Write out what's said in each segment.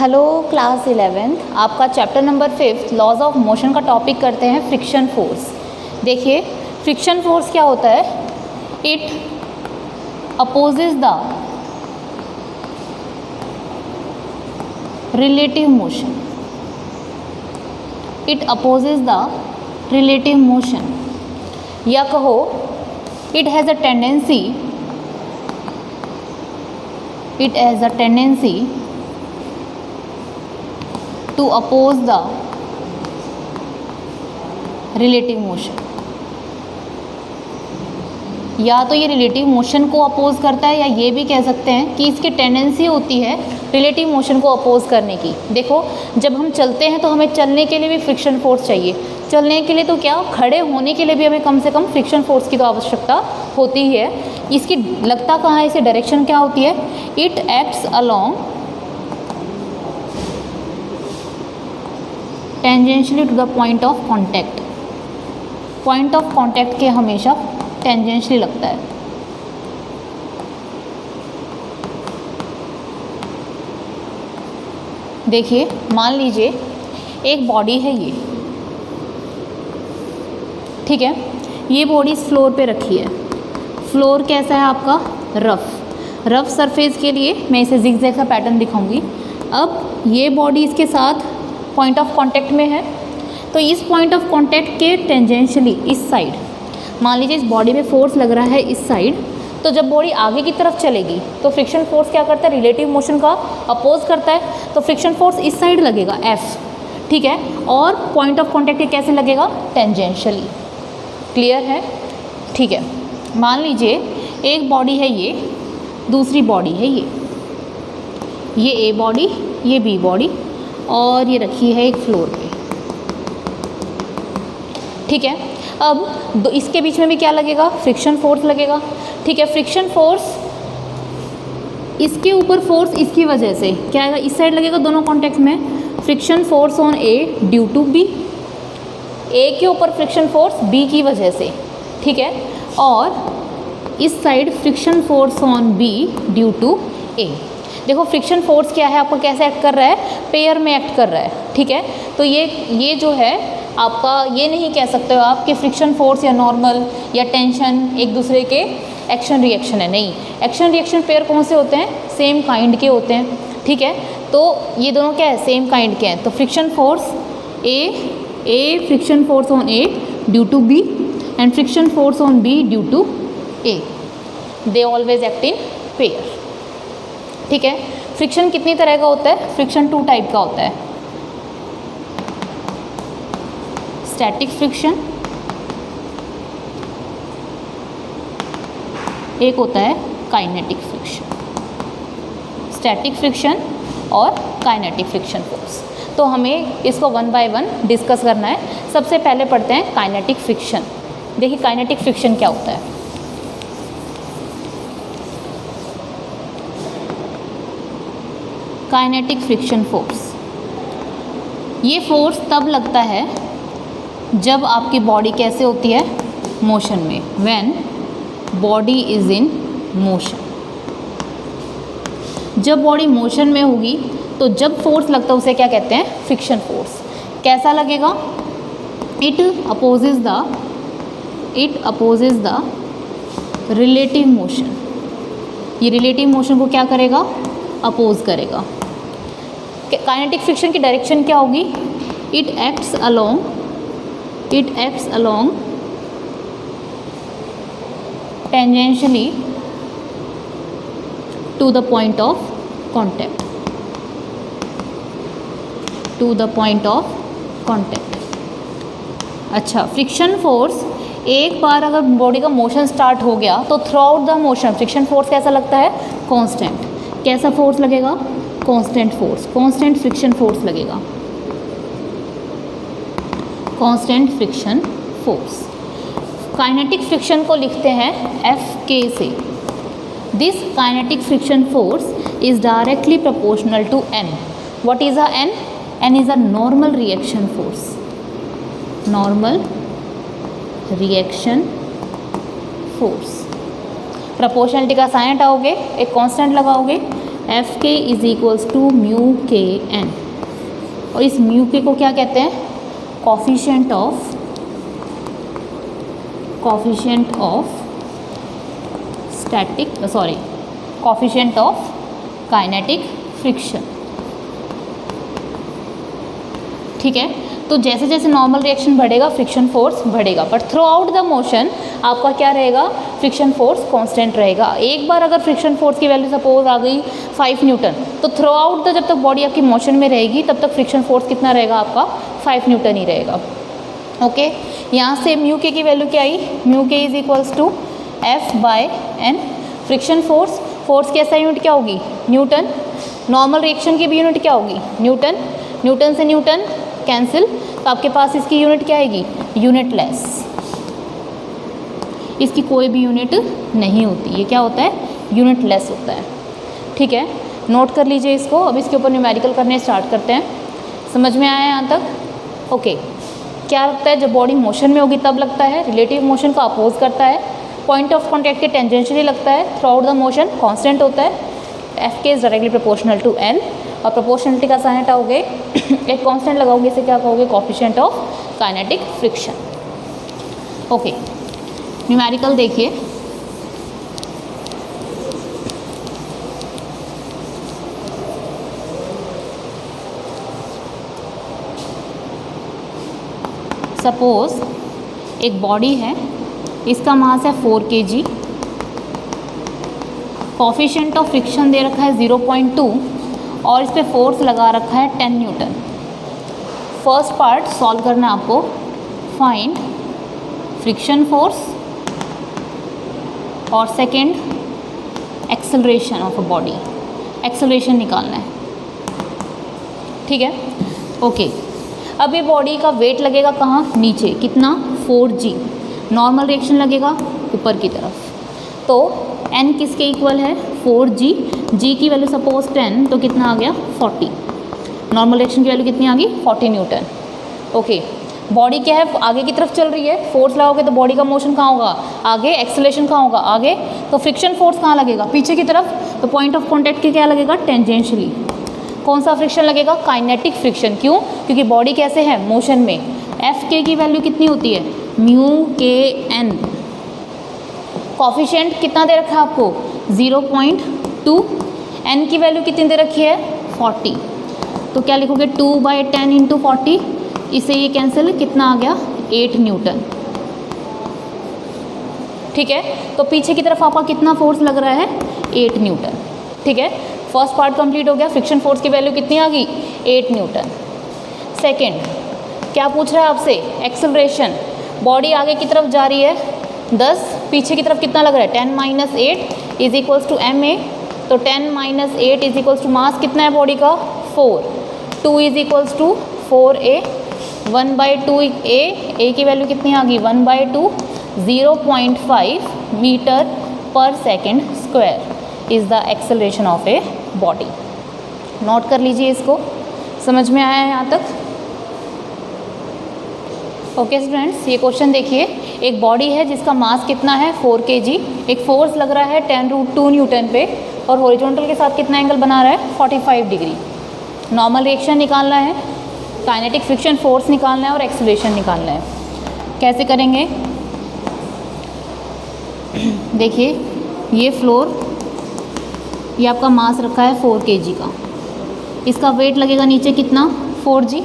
Hello class 11th, आपका chapter number 5 laws of motion का topic करते हैं फ्रिक्शन फोर्स। देखिए फ्रिक्शन फोर्स क्या होता है, it opposes the relative motion, it opposes the relative motion, या कहो it has a tendency to oppose the relative motion। या तो ये रिलेटिव मोशन को अपोज करता है, या ये भी कह सकते हैं कि इसकी टेंडेंसी होती है रिलेटिव मोशन को अपोज करने की। देखो जब हम चलते हैं तो हमें चलने के लिए भी फ्रिक्शन फोर्स चाहिए, चलने के लिए तो क्या खड़े होने के लिए भी हमें कम से कम फ्रिक्शन फोर्स की तो आवश्यकता होती ही है। इसकी लगता कहाँ है, इसकी डायरेक्शन क्या होती है, it acts along tangentially to the point of contact. Point of contact के हमेशा टेंजेंशियली लगता है। देखिए मान लीजिए एक बॉडी है ये, ठीक है, ये बॉडी इस फ्लोर पे रखी है। फ्लोर कैसा है आपका, रफ सरफेस के लिए मैं इसे जिगजैग का पैटर्न दिखाऊंगी। अब ये बॉडी इसके साथ पॉइंट ऑफ कांटेक्ट में है, तो इस पॉइंट ऑफ कांटेक्ट के टेंजेंशियली इस साइड, मान लीजिए इस बॉडी में फोर्स लग रहा है इस साइड, तो जब बॉडी आगे की तरफ चलेगी तो फ्रिक्शन फोर्स क्या करता है, रिलेटिव मोशन का अपोज करता है, तो फ्रिक्शन फोर्स इस साइड लगेगा F, ठीक है, और पॉइंट ऑफ कांटेक्ट के कैसे लगेगा, टेंजेंशियली। क्लियर है, ठीक है। मान लीजिए एक बॉडी है ये, दूसरी बॉडी है ये A बॉडी, ये B बॉडी, और ये रखी है एक फ्लोर पे, ठीक है। अब इसके बीच में भी क्या लगेगा, फ्रिक्शन फोर्स लगेगा, ठीक है। फ्रिक्शन फोर्स इसके ऊपर फोर्स इसकी वजह से क्या आएगा, इस साइड लगेगा दोनों कॉन्टेक्ट में, friction force on A due to B, A के ऊपर फ्रिक्शन फोर्स B की वजह से, ठीक है, और इस side friction force on B due to A। देखो फ्रिक्शन फोर्स क्या है, आपका कैसे एक्ट कर रहा है, पेयर में एक्ट कर रहा है, ठीक है। तो ये जो है आपका, ये नहीं कह सकते हो आप कि फ्रिक्शन फोर्स या नॉर्मल या टेंशन एक दूसरे के एक्शन रिएक्शन है, नहीं। एक्शन रिएक्शन पेयर कौन से होते हैं, सेम काइंड के होते हैं, ठीक है। तो ये दोनों क्या है, सेम काइंड के हैं। तो फ्रिक्शन फोर्स ए friction force on A due to B and friction force on B due to A, they always act in pair, ठीक है। फ्रिक्शन कितनी तरह का होता है, फ्रिक्शन 2 टाइप का होता है, स्टैटिक फ्रिक्शन, एक होता है काइनेटिक फ्रिक्शन। स्टैटिक फ्रिक्शन और काइनेटिक फ्रिक्शन फोर्स, तो हमें इसको 1 बाय 1 डिस्कस करना है। सबसे पहले पढ़ते हैं काइनेटिक फ्रिक्शन। देखिए काइनेटिक फ्रिक्शन क्या होता है। काइनेटिक फ्रिक्शन फोर्स, ये फोर्स तब लगता है जब आपकी बॉडी कैसे होती है, मोशन में, when body is in motion. जब बॉडी मोशन में होगी तो जब फोर्स लगता है उसे क्या कहते हैं, फ्रिक्शन फोर्स। कैसा लगेगा, it opposes the relative motion. ये रिलेटिव मोशन को क्या करेगा, अपोज करेगा। काइनेटिक फ्रिक्शन की डायरेक्शन क्या होगी, it acts along tangentially to the point of contact. अच्छा, फ्रिक्शन फोर्स एक बार अगर बॉडी का मोशन स्टार्ट हो गया तो throughout the motion friction force कैसा लगता है, कांस्टेंट। कैसा फोर्स लगेगा, constant force, constant friction force लगेगा, constant friction force. Kinetic friction को लिखते हैं Fk से। This kinetic friction force is directly proportional to N। What is a N? N is a normal reaction force, normal reaction force. Proportionality का sign हटाओगे, एक constant लगाओगे, F के is equals to mu K N, और इस mu के को क्या कहते हैं, coefficient of coefficient of kinetic friction. ठीक है, तो जैसे जैसे नॉर्मल रिएक्शन बढ़ेगा फ्रिक्शन फोर्स बढ़ेगा, but through out the motion आपका क्या रहेगा, फ्रिक्शन फोर्स कांस्टेंट रहेगा। एक बार अगर फ्रिक्शन फोर्स की वैल्यू सपोज आ गई 5 न्यूटन, तो थ्रू आउट द जब तक बॉडी आपकी मोशन में रहेगी तब तक फ्रिक्शन फोर्स कितना रहेगा आपका, 5 न्यूटन ही रहेगा। ओके, यहाँ से म्यू के की वैल्यू क्या आई, म्यू के is equals to F by N. Friction force की ऐसा यूनिट क्या होगी, न्यूटन। नॉर्मल रिएक्शन की भी यूनिट क्या होगी, न्यूटन। न्यूटन से न्यूटन कैंसिल, तो आपके पास इसकी यूनिट क्या आएगी, यूनिटलेस। इसकी कोई भी यूनिट नहीं होती, ये क्या होता है, यूनिटलेस होता है। ठीक है, नोट कर लीजिए इसको। अब इसके ऊपर न्यूमेरिकल करने स्टार्ट करते हैं। समझ में आया यहाँ तक? ओके, क्या लगता है, जब बॉडी मोशन में होगी तब लगता है, रिलेटिव मोशन को अपोज करता है, पॉइंट ऑफ कॉन्टैक्ट के टेंजेंशियली लगता है, throughout the motion constant होता है, एफ के is directly proportional to L, और प्रोपोर्शनलिटी का साइन हटाओगे एक कांस्टेंट लगाओगे, इसे क्या कहोगे, coefficient of kinetic friction. Okay, numerical देखिए। सपोज एक बॉडी है, इसका मास है 4 kg, कोफिशिएंट ऑफ फ्रिक्शन दे रखा है 0.2 और इस पे फोर्स लगा रखा है 10 न्यूटन। फर्स्ट पार्ट सॉल्व करना है आपको, फाइंड फ्रिक्शन फोर्स, और second acceleration of a body, acceleration निकालना है। ठीक है, ओके। अब ये बॉडी का वेट लगेगा कहाँ, नीचे, कितना, 4g। नॉर्मल रिएक्शन लगेगा ऊपर की तरफ, तो n किसके इक्वल है, 4g। g की वैल्यू सपोज 10, तो कितना आ गया, 40। नॉर्मल रिएक्शन की वैल्यू कितनी आ गई, 40 न्यूटन। ओके, बॉडी क्या है, आगे की तरफ चल रही है, फोर्स लगाओगे तो बॉडी का मोशन कहाँ होगा, आगे। एक्सेलरेशन कहाँ होगा, आगे। तो फ्रिक्शन फोर्स कहाँ लगेगा, पीछे की तरफ। तो पॉइंट ऑफ कॉन्टैक्ट के क्या लगेगा, टेंजेंशियली। कौन सा फ्रिक्शन लगेगा, काइनेटिक फ्रिक्शन। क्यों, क्योंकि बॉडी कैसे है, मोशन में। एफ के की वैल्यू कितनी होती है, म्यू के एन। कॉफिशिएंट कितना दे रखा है आपको, 0.2। एन की वैल्यू कितनी दे रखी है, 40। तो क्या लिखोगे, 2/10 इंटू 40, इसे ये कैंसिल, कितना आ गया, 8 न्यूटन। ठीक है, तो पीछे की तरफ आपका कितना फोर्स लग रहा है, 8 न्यूटन। ठीक है, फर्स्ट पार्ट कंप्लीट हो गया। फ्रिक्शन फोर्स की वैल्यू कितनी आ गई, 8 न्यूटन। सेकेंड क्या पूछ रहा है आपसे, एक्सेलरेशन। बॉडी आगे की तरफ जा रही है 10, पीछे की तरफ कितना लग रहा है, 10 - 8 इज इक्वल्स टू ma। तो 10 - 8 इज इक्वल्स टू मास कितना है बॉडी का, 4। 2 is equals to 4a। 1/2 a की वैल्यू कितनी आ गई, 1/2। 0.5 metre per second square is the acceleration of a body. Note कर लीजिए इसको। समझ में आया है यहाँ तक? ओके स्टूडेंट्स, ये क्वेश्चन देखिए। एक बॉडी है जिसका मास कितना है, 4 kg। एक फोर्स लग रहा है 10√2 न्यूटन पे, और हॉरिजॉन्टल के साथ कितना एंगल बना रहा है, 45 डिग्री। नॉर्मल रिएक्शन निकालना है, काइनेटिक फ्रिक्शन फोर्स निकालना है, और एक्सेलरेशन निकालना है। कैसे करेंगे, देखिए ये फ्लोर, ये आपका मास रखा है 4 kg का, इसका वेट लगेगा नीचे कितना, 4g।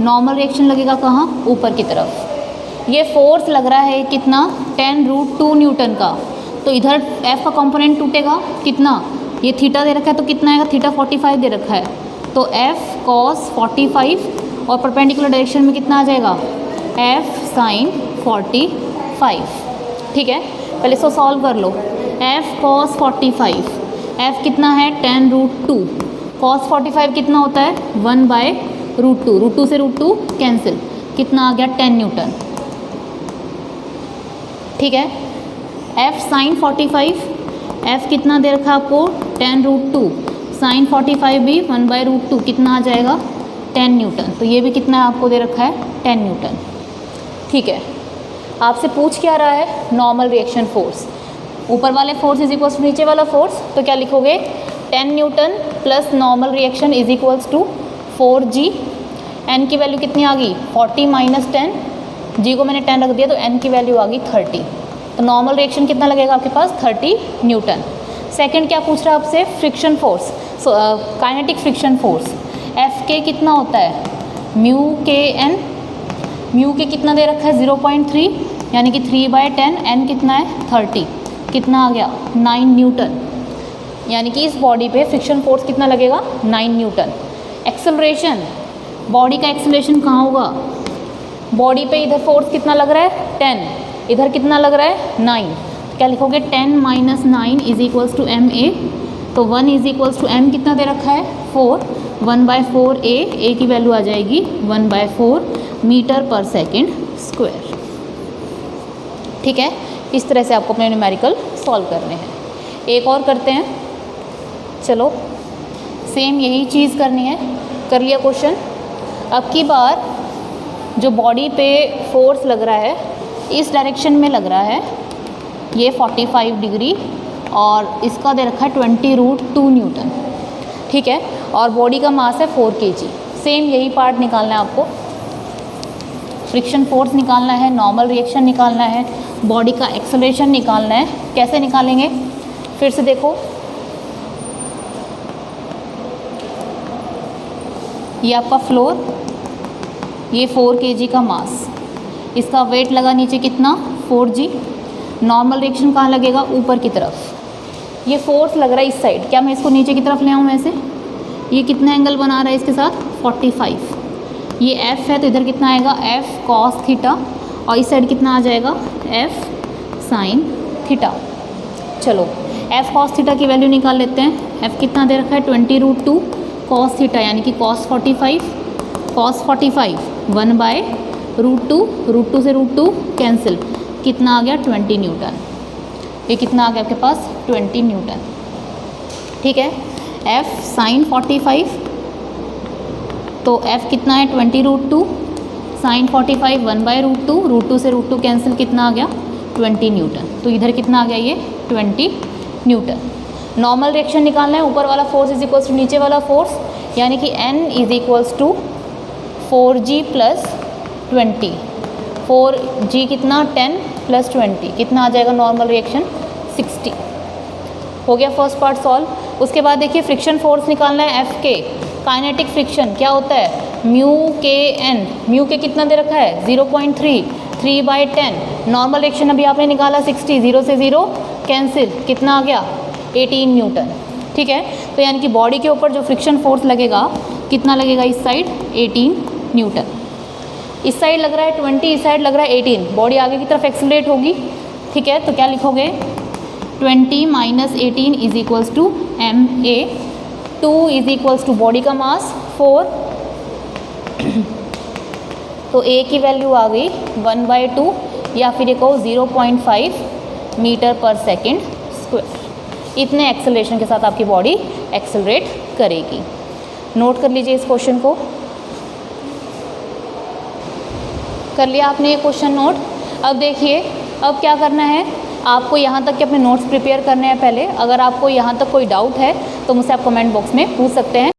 नॉर्मल रिएक्शन लगेगा कहाँ, ऊपर की तरफ। ये फोर्स लग रहा है कितना, 10√2 न्यूटन का। तो इधर F का कंपोनेंट टूटेगा कितना, ये थीटा दे रखा है तो कितना आएगा, थीटा 45 दे रखा है, तो F cos 45, और परपेंडिकुलर डायरेक्शन में कितना आ जाएगा, F sin 45। ठीक है, पहले इसको सॉल्व कर लो। F cos 45, F कितना है, 10√2। cos 45 कितना होता है, 1/√2। √2 से √2 कैंसिल, कितना आ गया, 10 न्यूटन। ठीक है, F sin 45, F कितना दे रखा है आपको, 10√2। sin 45 भी 1/√2, कितना आ जाएगा, 10 न्यूटन। तो ये भी कितना आपको दे रखा है, 10 न्यूटन। ठीक है, आपसे पूछ क्या रहा है, नॉर्मल रिएक्शन फोर्स। ऊपर वाले फोर्स इज इक्वल्स टू नीचे वाला फोर्स, तो क्या लिखोगे, 10 newton plus normal reaction is equals to 4g। n की वैल्यू कितनी आ गई 40 माइनस 10, g को मैंने 10 रख दिया तो n की वैल्यू आ गई 30। तो नॉर्मल रिएक्शन कितना लगेगा आपके पास 30 न्यूटन। सेकंड क्या पूछ रहा है आपसे, friction force, kinetic friction force F के कितना होता है म्यू के एन। म्यू के कितना दे रखा है 0.3 यानी कि 3/10, एन कितना है 30, कितना आ गया 9 न्यूटन। यानी कि इस बॉडी पे फ्रिक्शन फोर्स कितना लगेगा 9 न्यूटन। एक्सेलरेशन, बॉडी का एक्सेलरेशन कहाँ होगा, बॉडी पे इधर फोर्स कितना लग रहा है 10, इधर कितना लग रहा है 9, क्या लिखोगे 10 minus 9 is equals to M A. तो 1 इज इक्वल्स टू एम कितना दे रखा है 4, 1/4 ए की वैल्यू आ जाएगी 1/4 मीटर पर सेकेंड स्क्वायर। ठीक है, इस तरह से आपको अपने न्यूमेरिकल सॉल्व करने हैं। एक और करते हैं, चलो सेम यही चीज़ करनी है। कर लिया क्वेश्चन। अब की बार जो बॉडी पे फोर्स लग रहा है इस डायरेक्शन में लग रहा है, ये 45 डिग्री और इसका दे रखा है 20√2 न्यूटन। ठीक है, और बॉडी का मास है 4 kg। सेम यही पार्ट निकालना है आपको, फ्रिक्शन फोर्स निकालना है, नॉर्मल रिएक्शन निकालना है, बॉडी का एक्सेलरेशन निकालना है। कैसे निकालेंगे फिर से देखो, ये आपका फ्लोर, ये 4 kg का मास, इसका वेट लगा नीचे कितना 4g। नॉर्मल रिएक्शन कहाँ लगेगा ऊपर की तरफ, ये फोर्स लग रहा है इस साइड, क्या मैं इसको नीचे की तरफ ले आऊँ ऐसे, ये कितना एंगल बना रहा है इसके साथ 45। ये f है तो इधर कितना आएगा f cos थीटा और इस साइड कितना आ जाएगा f sin थीटा। चलो f cos थीटा की वैल्यू निकाल लेते हैं। f कितना दे रखा है 20√2 cos थीटा यानी कि cos 45, cos 45 1/√2, √2 से √2 कैंसिल, कितना आ गया 20 न्यूटन। ये कितना आ गया आपके पास 20 न्यूटन। ठीक है, f sin 45 तो f कितना है 20√2, sin 45 1/√2, √2 से √2 कैंसिल, कितना आ गया 20 न्यूटन। तो इधर कितना आ गया ये 20 न्यूटन। नॉर्मल रिएक्शन निकालना है, ऊपर वाला फोर्स इज इक्वल्स टू नीचे वाला फोर्स, यानी कि n is equals to 4g plus 20। 4g कितना 10 प्लस 20, कितना आ जाएगा नॉर्मल रिएक्शन 60। हो गया फर्स्ट पार्ट सॉल्व। उसके बाद देखिए फ्रिक्शन फोर्स निकालना है एफ के, काइनेटिक फ्रिक्शन क्या होता है म्यू के एन। म्यू के कितना दे रखा है 0.3, 3/10। नॉर्मल रिएक्शन अभी आपने निकाला 60, 0 से 0 कैंसिल, कितना आ गया 18 न्यूटन। ठीक है, तो यानी कि बॉडी के ऊपर जो फ्रिक्शन फोर्स लगेगा कितना लगेगा इस साइड 18 न्यूटन। इस साइड लग रहा है 20, इस साइड लग रहा है 18, बॉडी आगे की तरफ एक्सेलरेट होगी। ठीक है, तो क्या लिखोगे 20 minus 18 is equals to M A. 2 is equals to body का मास 4, तो ए की वैल्यू आ गई 1/2 या फिर ये कहो 0.5 मीटर पर सेकेंड स्क्वायर। इतने एक्सेलरेशन के साथ आपकी बॉडी एक्सेलरेट करेगी। नोट कर लीजिए इस क्वेश्चन को। कर लिया आपने ये क्वेश्चन नोट। अब देखिए अब क्या करना है, आपको यहाँ तक के अपने नोट्स प्रिपेयर करने हैं पहले। अगर आपको यहाँ तक कोई डाउट है तो मुझसे आप कमेंट बॉक्स में पूछ सकते हैं।